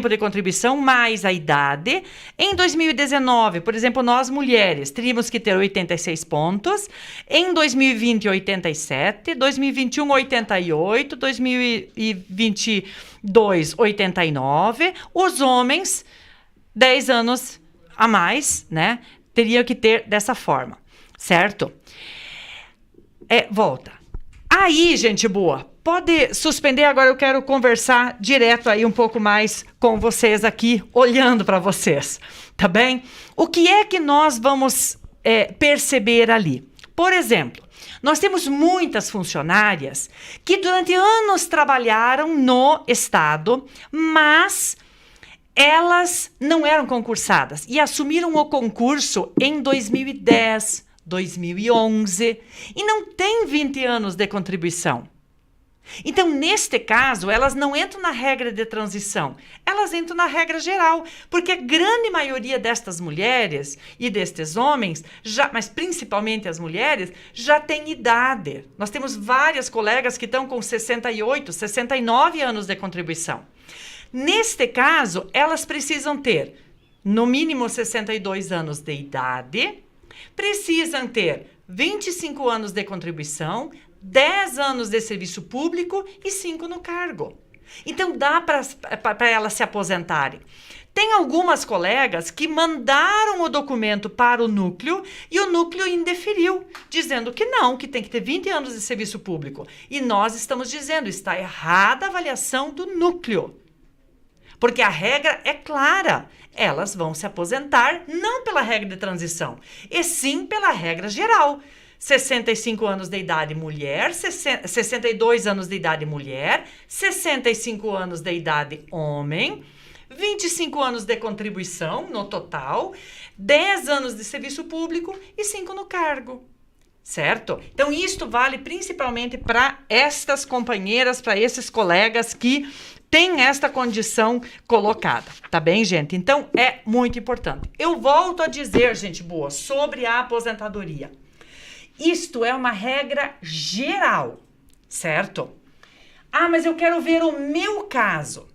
de contribuição mais a idade. Em 2019, por exemplo, nós mulheres teríamos que ter 86 pontos. Em 2020, 87. 2021, 88. 2022, 89. Os homens, 10 anos a mais, né? Teriam que ter dessa forma, certo? Volta. Aí, gente boa, pode suspender, agora eu quero conversar direto aí um pouco mais com vocês aqui, olhando para vocês, tá bem? O que é que nós vamos perceber ali? Por exemplo, nós temos muitas funcionárias que durante anos trabalharam no Estado, mas elas não eram concursadas e assumiram o concurso em 2010, 2011 e não tem 20 anos de contribuição. Então, neste caso, elas não entram na regra de transição, elas entram na regra geral, porque a grande maioria destas mulheres e destes homens, mas principalmente as mulheres, já tem idade. Nós temos várias colegas que estão com 68, 69 anos de contribuição. Neste caso, elas precisam ter, no mínimo, 62 anos de idade, precisam ter 25 anos de contribuição, 10 anos de serviço público e 5 no cargo. Então, dá para elas se aposentarem. Tem algumas colegas que mandaram o documento para o núcleo e o núcleo indeferiu, dizendo que não, que tem que ter 20 anos de serviço público. E nós estamos dizendo, está errada a avaliação do núcleo. Porque a regra é clara. Elas vão se aposentar não pela regra de transição, e sim pela regra geral. 65 anos de idade mulher, 62 anos de idade mulher, 65 anos de idade homem, 25 anos de contribuição no total, 10 anos de serviço público e 5 no cargo. Certo? Então, isto vale principalmente para estas companheiras, para esses colegas que têm esta condição colocada. Tá bem, gente? Então, é muito importante. Eu volto a dizer, gente boa, sobre a aposentadoria. Isto é uma regra geral, certo? Ah, mas eu quero ver o meu caso.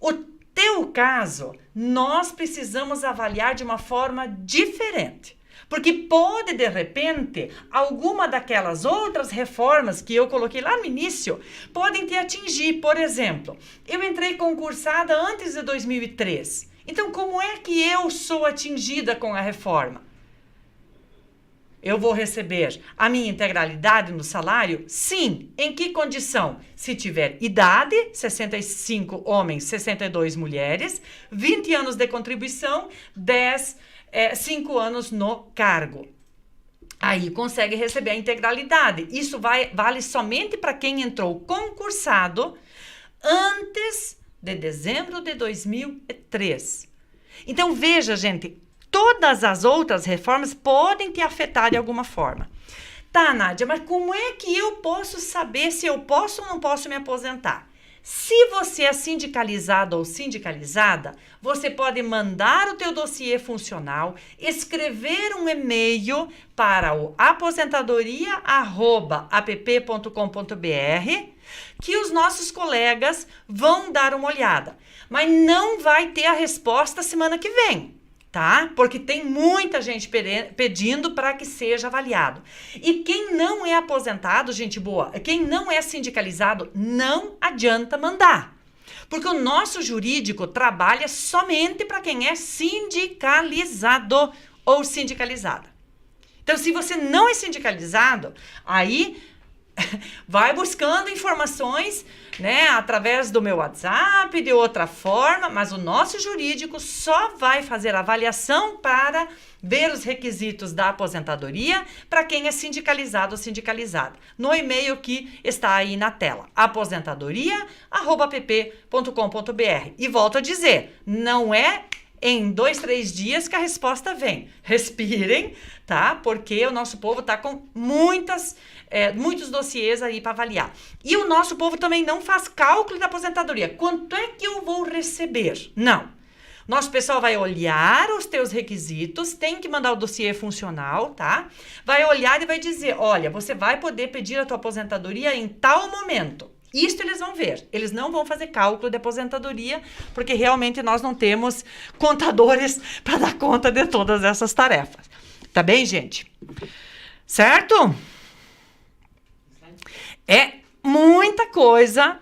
O teu caso, nós precisamos avaliar de uma forma diferente. Porque pode, de repente, alguma daquelas outras reformas que eu coloquei lá no início, podem te atingir. Por exemplo, eu entrei concursada antes de 2003. Então, como é que eu sou atingida com a reforma? Eu vou receber a minha integralidade no salário? Sim. Em que condição? Se tiver idade, 65 homens, 62 mulheres, 20 anos de contribuição, 5 anos no cargo. Aí consegue receber a integralidade. Isso vale somente para quem entrou concursado antes de dezembro de 2003. Então, veja, gente, todas as outras reformas podem te afetar de alguma forma. Tá, Nádia, mas como é que eu posso saber se eu posso ou não posso me aposentar? Se você é sindicalizado ou sindicalizada, você pode mandar o teu dossiê funcional, escrever um e-mail para o aposentadoria@app.com.br, que os nossos colegas vão dar uma olhada. Mas não vai ter a resposta semana que vem, tá? Porque tem muita gente pedindo para que seja avaliado. E quem não é aposentado, gente boa, quem não é sindicalizado, não adianta mandar. Porque o nosso jurídico trabalha somente para quem é sindicalizado ou sindicalizada. Então, se você não é sindicalizado, aí vai buscando informações, né, através do meu WhatsApp, de outra forma, mas o nosso jurídico só vai fazer avaliação para ver os requisitos da aposentadoria para quem é sindicalizado ou sindicalizada. No e-mail que está aí na tela, aposentadoria@app.com.br. E volto a dizer, não é em 2, 3 dias que a resposta vem. Respirem, tá? Porque o nosso povo tá com muitos dossiês aí para avaliar. E o nosso povo também não faz cálculo da aposentadoria. Quanto é que eu vou receber? Não. Nosso pessoal vai olhar os teus requisitos, tem que mandar o dossiê funcional, tá? Vai olhar e vai dizer, olha, você vai poder pedir a tua aposentadoria em tal momento. Isto eles vão ver. Eles não vão fazer cálculo de aposentadoria, porque realmente nós não temos contadores para dar conta de todas essas tarefas. Tá bem, gente? Certo? É muita coisa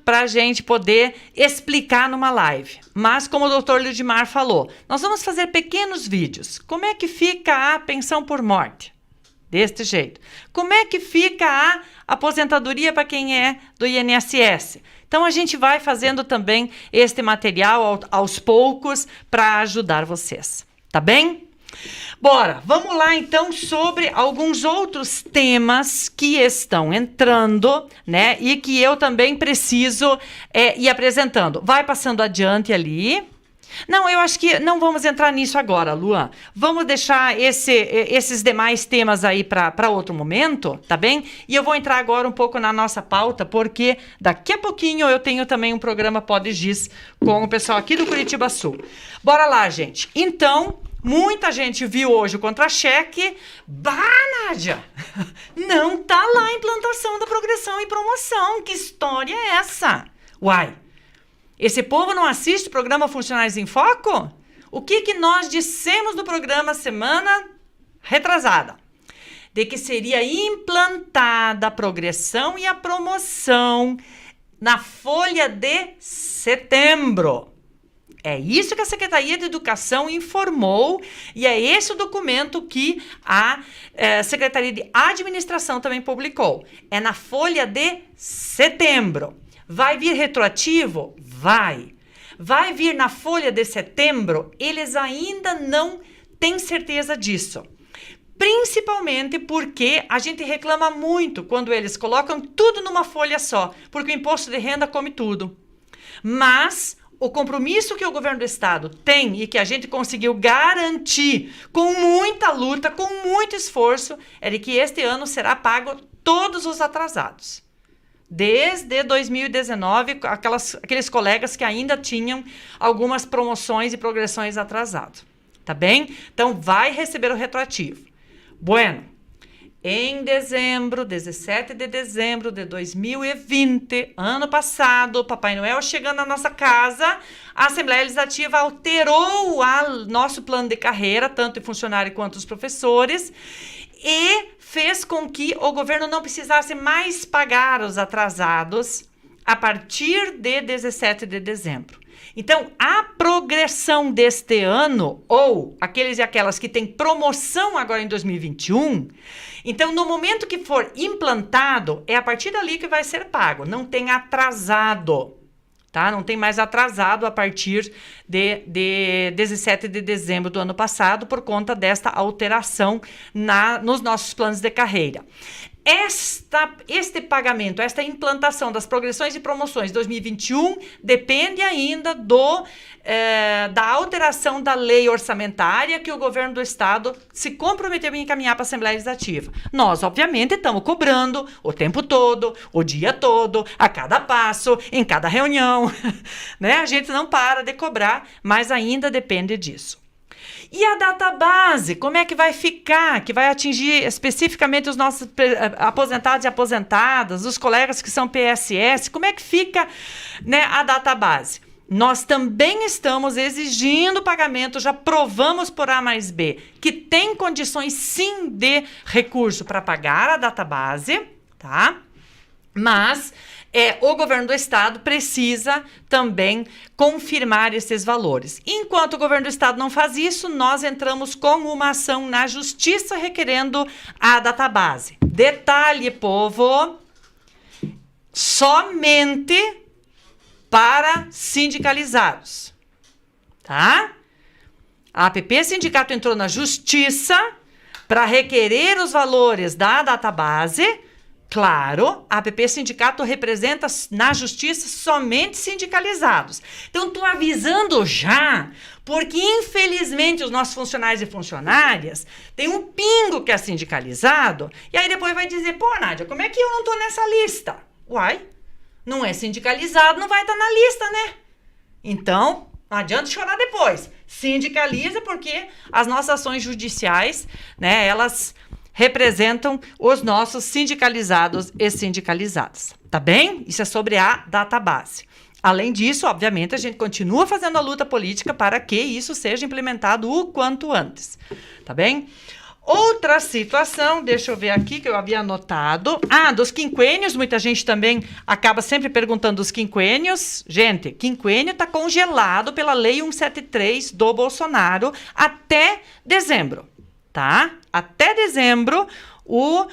para a gente poder explicar numa live. Mas, como o Dr. Ludmar falou, nós vamos fazer pequenos vídeos. Como é que fica a pensão por morte? Deste jeito. Como é que fica a aposentadoria para quem é do INSS? Então, a gente vai fazendo também este material aos poucos para ajudar vocês. Tá bem? Bora, vamos lá então sobre alguns outros temas que estão entrando, né? E que eu também preciso ir apresentando. Vai passando adiante ali. Não, eu acho que não vamos entrar nisso agora, Luan. Vamos deixar esses demais temas aí para outro momento, tá bem? E eu vou entrar agora um pouco na nossa pauta, porque daqui a pouquinho eu tenho também um programa Pode Giz com o pessoal aqui do Curitiba Sul. Bora lá, gente. Então, muita gente viu hoje o contra-cheque. Bah, Nádia! Não tá lá a implantação da progressão e promoção. Que história é essa? Uai! Esse povo não assiste o programa Funcionários em Foco? O que nós dissemos no programa semana retrasada? De que seria implantada a progressão e a promoção na folha de setembro. É isso que a Secretaria de Educação informou e é esse o documento que a Secretaria de Administração também publicou. É na folha de setembro. Vai vir retroativo? Vai. Vai vir na folha de setembro? Eles ainda não têm certeza disso. Principalmente porque a gente reclama muito quando eles colocam tudo numa folha só, porque o imposto de renda come tudo. Mas o compromisso que o governo do estado tem e que a gente conseguiu garantir com muita luta, com muito esforço, é de que este ano será pago todos os atrasados. Desde 2019, aqueles colegas que ainda tinham algumas promoções e progressões atrasadas. Tá bem? Então, vai receber o retroativo. Bueno, em dezembro, 17 de dezembro de 2020, ano passado, Papai Noel chegando na nossa casa, a Assembleia Legislativa alterou o nosso plano de carreira, tanto de funcionário quanto os professores, e fez com que o governo não precisasse mais pagar os atrasados a partir de 17 de dezembro. Então, a progressão deste ano, ou aqueles e aquelas que têm promoção agora em 2021, então, no momento que for implantado, é a partir dali que vai ser pago, não tem atrasado. Tá? Não tem mais atrasado a partir de 17 de dezembro do ano passado por conta desta alteração nos nossos planos de carreira. Este pagamento, esta implantação das progressões e promoções de 2021 depende ainda da alteração da lei orçamentária que o governo do estado se comprometeu em encaminhar para a Assembleia Legislativa. Nós, obviamente, estamos cobrando o tempo todo, o dia todo, a cada passo, em cada reunião. Né? A gente não para de cobrar, mas ainda depende disso. E a database, como é que vai ficar? Que vai atingir especificamente os nossos aposentados e aposentadas, os colegas que são PSS, como é que fica, né, a database? Nós também estamos exigindo pagamento, já provamos por A mais B, que tem condições sim de recurso para pagar a database, tá? Mas o governo do estado precisa também confirmar esses valores. Enquanto o governo do estado não faz isso, nós entramos com uma ação na justiça requerendo a database. Detalhe, povo, somente para sindicalizados, tá? A APP Sindicato entrou na justiça para requerer os valores da database. Claro, a APP Sindicato representa na justiça somente sindicalizados. Então, estou avisando já, porque infelizmente os nossos funcionários e funcionárias têm um pingo que é sindicalizado, e aí depois vai dizer, pô, Nádia, como é que eu não estou nessa lista? Uai, não é sindicalizado, não vai estar na lista, né? Então, não adianta chorar depois. Sindicaliza porque as nossas ações judiciais, né, elas representam os nossos sindicalizados e sindicalizadas, tá bem? Isso é sobre a database. Além disso, obviamente, a gente continua fazendo a luta política para que isso seja implementado o quanto antes, tá bem? Outra situação, deixa eu ver aqui que eu havia anotado. Dos quinquênios, muita gente também acaba sempre perguntando dos quinquênios. Gente, quinquênio está congelado pela Lei 173 do Bolsonaro até dezembro. Tá? Até dezembro, o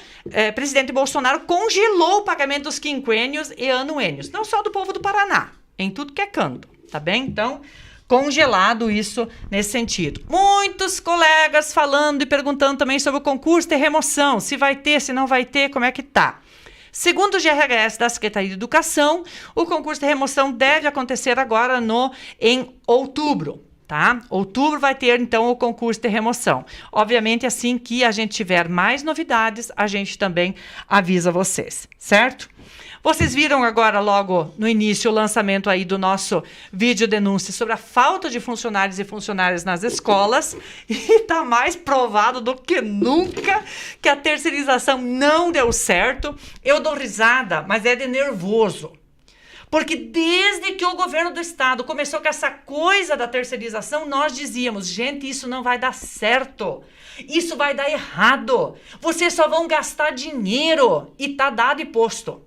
presidente Bolsonaro congelou o pagamento dos quinquênios e anuênios. Não só do povo do Paraná, em tudo que é canto, tá bem? Então, congelado isso nesse sentido. Muitos colegas falando e perguntando também sobre o concurso de remoção, se vai ter, se não vai ter, como é que tá. Segundo o GRHS da Secretaria de Educação, o concurso de remoção deve acontecer agora em outubro. Tá? Outubro vai ter, então, o concurso de remoção. Obviamente, assim que a gente tiver mais novidades, a gente também avisa vocês, certo? Vocês viram agora, logo no início, o lançamento aí do nosso vídeo denúncia sobre a falta de funcionários e funcionárias nas escolas. E está mais provado do que nunca que a terceirização não deu certo. Eu dou risada, mas é de nervoso. Porque desde que o governo do estado começou com essa coisa da terceirização, nós dizíamos, gente, isso não vai dar certo. Isso vai dar errado. Vocês só vão gastar dinheiro. E tá dado e posto.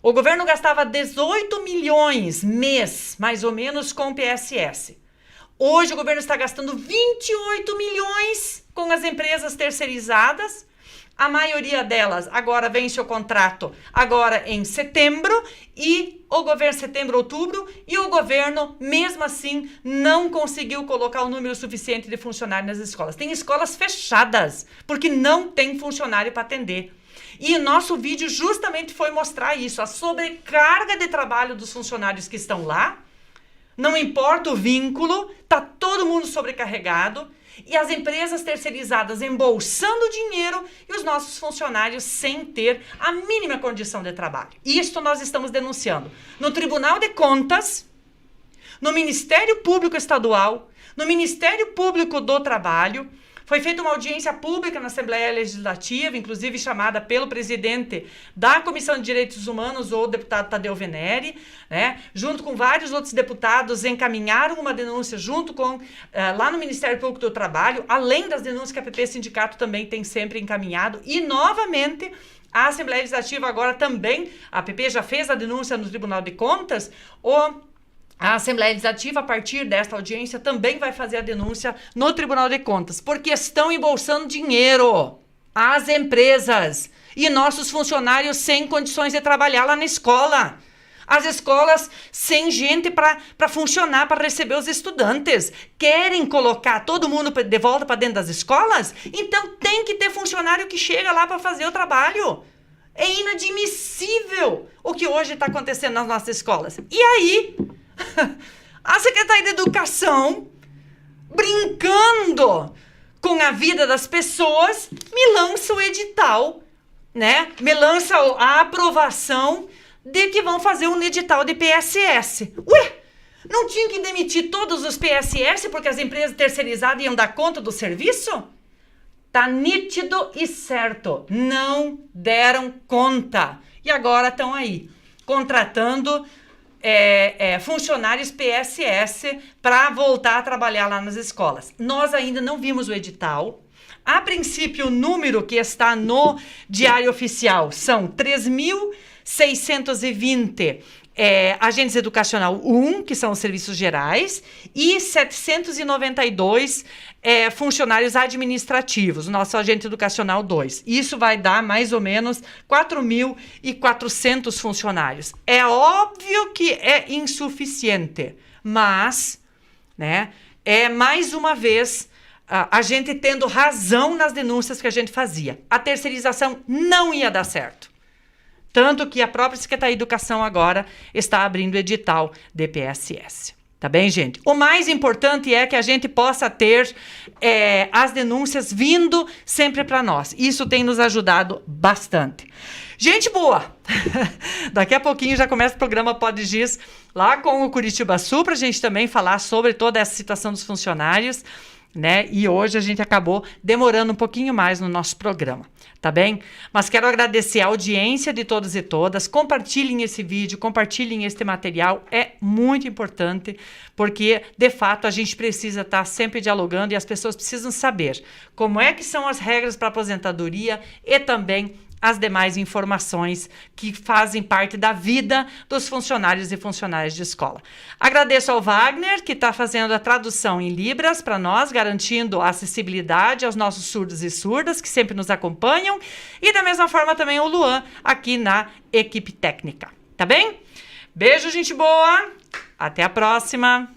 O governo gastava 18 milhões mês, mais ou menos, com o PSS. Hoje o governo está gastando 28 milhões com as empresas terceirizadas. A maioria delas agora vence o contrato agora em setembro e o governo setembro, outubro, e o governo mesmo assim não conseguiu colocar o número suficiente de funcionários nas escolas. Tem escolas fechadas porque não tem funcionário para atender. E o nosso vídeo justamente foi mostrar isso, a sobrecarga de trabalho dos funcionários que estão lá. Não importa o vínculo, tá todo mundo sobrecarregado. E as empresas terceirizadas embolsando dinheiro e os nossos funcionários sem ter a mínima condição de trabalho. Isto nós estamos denunciando no Tribunal de Contas, no Ministério Público Estadual, no Ministério Público do Trabalho. Foi feita uma audiência pública na Assembleia Legislativa, inclusive chamada pelo presidente da Comissão de Direitos Humanos, o deputado Tadeu Venere, né? Junto com vários outros deputados, encaminharam uma denúncia junto com, lá no Ministério Público do Trabalho, além das denúncias que a PP Sindicato também tem sempre encaminhado, e novamente a Assembleia Legislativa agora também, a PP já fez a denúncia no Tribunal de Contas, a Assembleia Legislativa, a partir desta audiência, também vai fazer a denúncia no Tribunal de Contas, porque estão embolsando dinheiro às empresas e nossos funcionários sem condições de trabalhar lá na escola. As escolas sem gente para funcionar, para receber os estudantes. Querem colocar todo mundo de volta para dentro das escolas? Então tem que ter funcionário que chega lá para fazer o trabalho. É inadmissível o que hoje está acontecendo nas nossas escolas. E aí, a Secretaria de Educação, brincando com a vida das pessoas, me lança o edital, né? Me lança a aprovação de que vão fazer um edital de PSS. Ué, não tinha que demitir todos os PSS porque as empresas terceirizadas iam dar conta do serviço? Tá nítido e certo, não deram conta. E agora estão aí, contratando funcionários PSS para voltar a trabalhar lá nas escolas. Nós ainda não vimos o edital. A princípio, o número que está no Diário Oficial são 3.620 agentes educacional 1, que são os serviços gerais, e 792 funcionários administrativos, nosso agente educacional 2. Isso vai dar mais ou menos 4.400 funcionários. É óbvio que é insuficiente, mas, né, é mais uma vez a gente tendo razão nas denúncias que a gente fazia. A terceirização não ia dar certo. Tanto que a própria Secretaria de Educação agora está abrindo edital de PSS. Tá bem, gente? O mais importante é que a gente possa ter as denúncias vindo sempre para nós. Isso tem nos ajudado bastante. Gente boa! Daqui a pouquinho já começa o programa Pode Giz lá com o Curitiba Sul, para a gente também falar sobre toda essa situação dos funcionários, né? E hoje a gente acabou demorando um pouquinho mais no nosso programa, tá bem? Mas quero agradecer a audiência de todos e todas. Compartilhem esse vídeo, compartilhem este material, é muito importante, porque de fato a gente precisa estar sempre dialogando e as pessoas precisam saber como é que são as regras para aposentadoria e também as demais informações que fazem parte da vida dos funcionários e funcionárias de escola. Agradeço ao Wagner, que está fazendo a tradução em Libras para nós, garantindo a acessibilidade aos nossos surdos e surdas, que sempre nos acompanham, e da mesma forma também o Luan, aqui na equipe técnica. Tá bem? Beijo, gente boa! Até a próxima!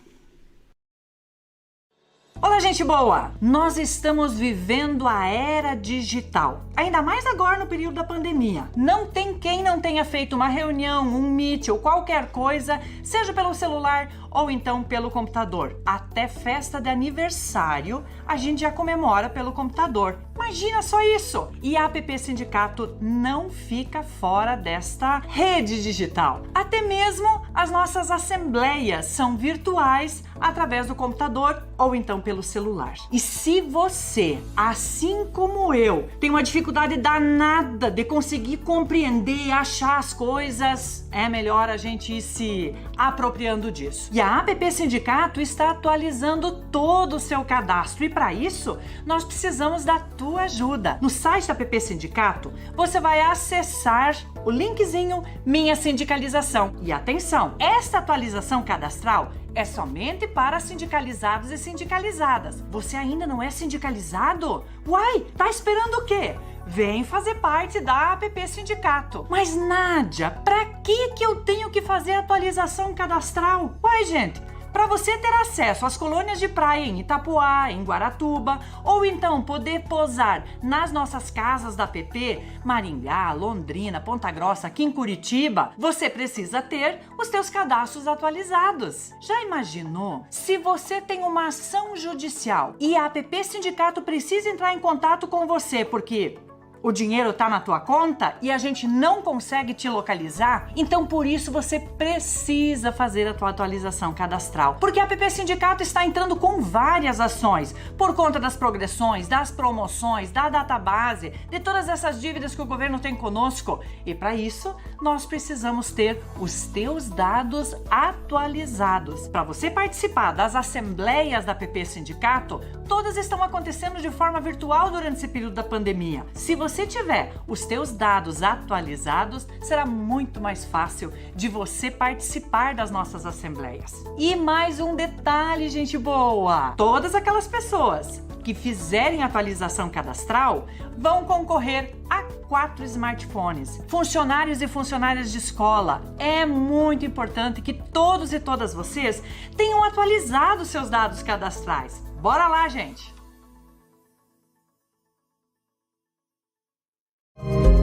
Olá, gente boa! Nós estamos vivendo a era digital, ainda mais agora no período da pandemia. Não tem quem não tenha feito uma reunião, um meet ou qualquer coisa, seja pelo celular ou então pelo computador. Até festa de aniversário a gente já comemora pelo computador. Imagina só isso! E a APP Sindicato não fica fora desta rede digital. Até mesmo as nossas assembleias são virtuais através do computador ou então pelo celular. E se você, assim como eu, tem uma dificuldade danada de conseguir compreender e achar as coisas, é melhor a gente ir se apropriando disso. E a APP Sindicato está atualizando todo o seu cadastro e para isso nós precisamos da tua ajuda. No site da APP Sindicato, você vai acessar o linkzinho Minha Sindicalização. E atenção, esta atualização cadastral é somente para sindicalizados e sindicalizadas. Você ainda não é sindicalizado? Uai, tá esperando o quê? Vem fazer parte da APP Sindicato. Mas Nádia, pra que eu tenho que fazer atualização cadastral? Uai, gente, para você ter acesso às colônias de praia em Itapuá, em Guaratuba, ou então poder posar nas nossas casas da APP, Maringá, Londrina, Ponta Grossa, aqui em Curitiba, você precisa ter os teus cadastros atualizados. Já imaginou? Se você tem uma ação judicial e a APP Sindicato precisa entrar em contato com você porque o dinheiro tá na tua conta e a gente não consegue te localizar, então por isso você precisa fazer a tua atualização cadastral. Porque a APP Sindicato está entrando com várias ações, por conta das progressões, das promoções, da database, de todas essas dívidas que o governo tem conosco. E para isso, nós precisamos ter os teus dados atualizados. Para você participar das assembleias da APP Sindicato, todas estão acontecendo de forma virtual durante esse período da pandemia. Se você tiver os teus dados atualizados, será muito mais fácil de você participar das nossas assembleias. E mais um detalhe, gente boa! Todas aquelas pessoas que fizerem atualização cadastral vão concorrer a 4 smartphones. Funcionários e funcionárias de escola, é muito importante que todos e todas vocês tenham atualizado seus dados cadastrais. Bora lá, gente!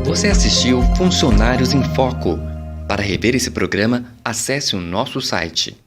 Você assistiu Funcionários em Foco. Para rever esse programa, acesse o nosso site